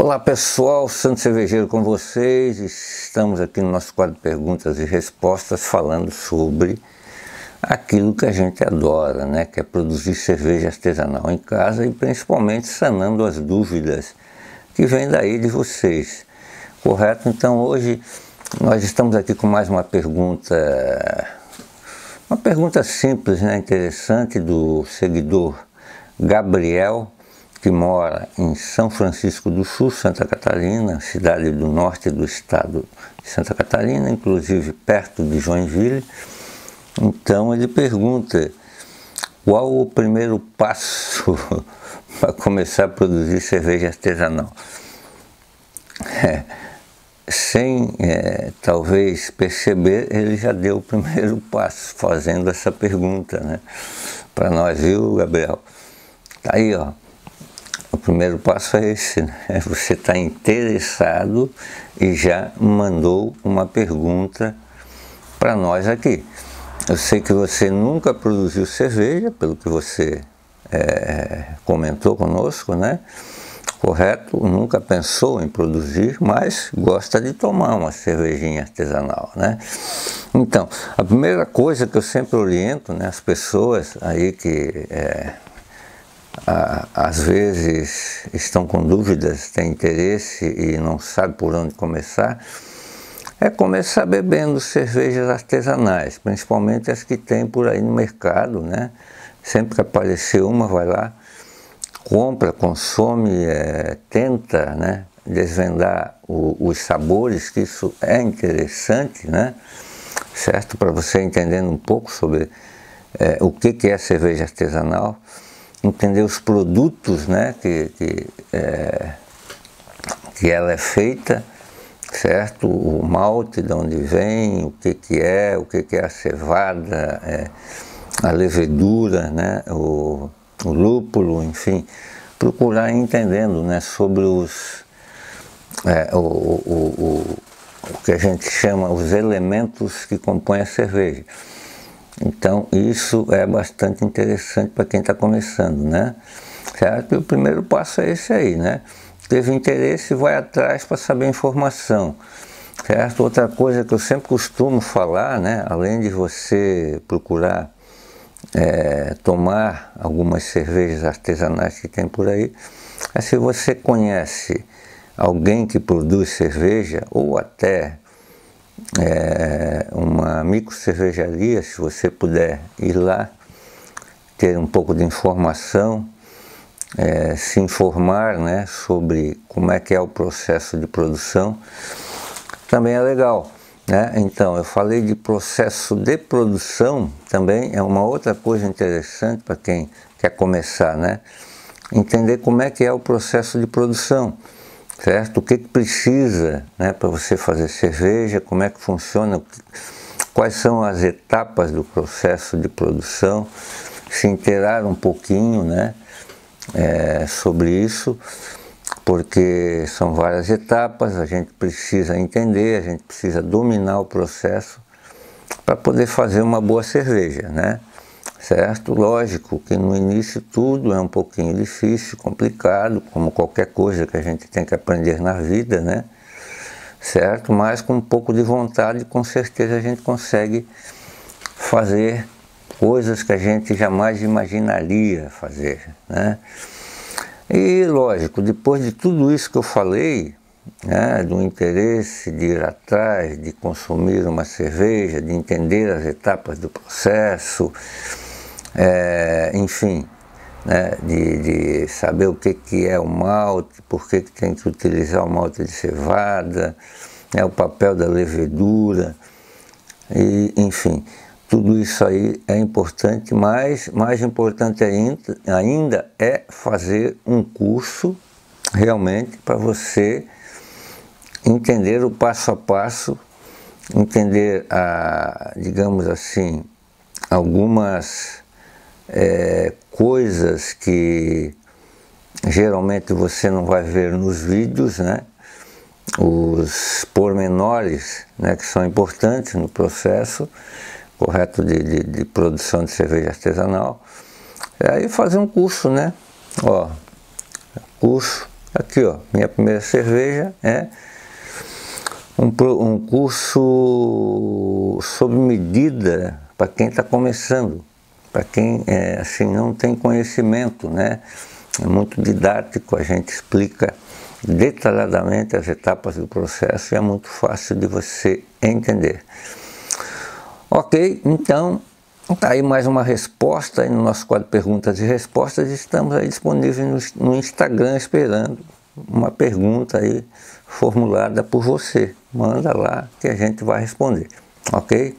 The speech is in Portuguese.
Olá pessoal, Santo Cervejeiro com vocês. Estamos aqui no nosso quadro de perguntas e respostas falando sobre aquilo que a gente adora, né? Que é produzir cerveja artesanal em casa e principalmente sanando as dúvidas que vêm daí de vocês, correto? Então hoje nós estamos aqui com mais uma pergunta simples, né? Interessante, do seguidor Gabriel, que mora em São Francisco do Sul, Santa Catarina, cidade do norte do estado de Santa Catarina, inclusive perto de Joinville. Então ele pergunta: qual o primeiro passo para começar a produzir cerveja artesanal? Sem talvez perceber, ele já deu o primeiro passo fazendo essa pergunta, né? Para nós, viu, Gabriel? Tá aí, ó. O primeiro passo é esse, né? Você está interessado e já mandou uma pergunta para nós aqui. Eu sei que você nunca produziu cerveja, pelo que você comentou conosco, né? Correto? Nunca pensou em produzir, mas gosta de tomar uma cervejinha artesanal, né? Então, a primeira coisa que eu sempre oriento, né, as pessoas aí que às vezes estão com dúvidas, têm interesse e não sabem por onde começar, é começar bebendo cervejas artesanais, principalmente as que tem por aí no mercado, né? Sempre que aparecer uma, vai lá, compra, consome, tenta, né, desvendar os sabores, que isso é interessante, né? Certo? Para você entendendo um pouco sobre o que é cerveja artesanal, entender os produtos, né, que ela é feita, certo? O malte, de onde vem, o que é a cevada, a levedura, né, o lúpulo, enfim, procurar entendendo, né, sobre o que a gente chama os elementos que compõem a cerveja. Então isso é bastante interessante para quem está começando, né? Certo? E o primeiro passo é esse aí, né? Teve interesse, vai atrás para saber a informação, certo? Outra coisa que eu sempre costumo falar, né? Além de você procurar tomar algumas cervejas artesanais que tem por aí, é se você conhece alguém que produz cerveja, ou até uma micro cervejaria, se você puder ir lá, ter um pouco de informação, se informar, né, sobre como é que é o processo de produção, também é legal, né? Então, eu falei de processo de produção, também é uma outra coisa interessante para quem quer começar, né? Entender como é que é o processo de produção, certo? O que precisa, né, para você fazer cerveja, como é que funciona, quais são as etapas do processo de produção, se inteirar um pouquinho, né, sobre isso, porque são várias etapas, a gente precisa entender, a gente precisa dominar o processo para poder fazer uma boa cerveja, né? Certo? Lógico que no início tudo é um pouquinho difícil, complicado, como qualquer coisa que a gente tem que aprender na vida, né? Certo? Mas com um pouco de vontade, com certeza a gente consegue fazer coisas que a gente jamais imaginaria fazer, né? E lógico, depois de tudo isso que eu falei, né, do interesse de ir atrás, de consumir uma cerveja, de entender as etapas do processo, enfim, né, de saber o que é o malte, por que tem que utilizar o malte de cevada, né, o papel da levedura, e, enfim, tudo isso aí é importante, mas mais importante ainda é fazer um curso realmente para você entender o passo a passo, entender, digamos assim, algumas coisas que geralmente você não vai ver nos vídeos, né? Os pormenores, né, que são importantes no processo correto de produção de cerveja artesanal. Aí fazer um curso, né? Ó, curso Aqui, ó, minha primeira cerveja é um curso sob medida para quem está começando, para quem assim não tem conhecimento, né? É muito didático, a gente explica detalhadamente as etapas do processo e é muito fácil de você entender. Ok, então tá aí mais uma resposta aí no nosso quadro Perguntas e Respostas. Estamos aí disponíveis no Instagram esperando uma pergunta aí formulada por você. Manda lá que a gente vai responder, ok?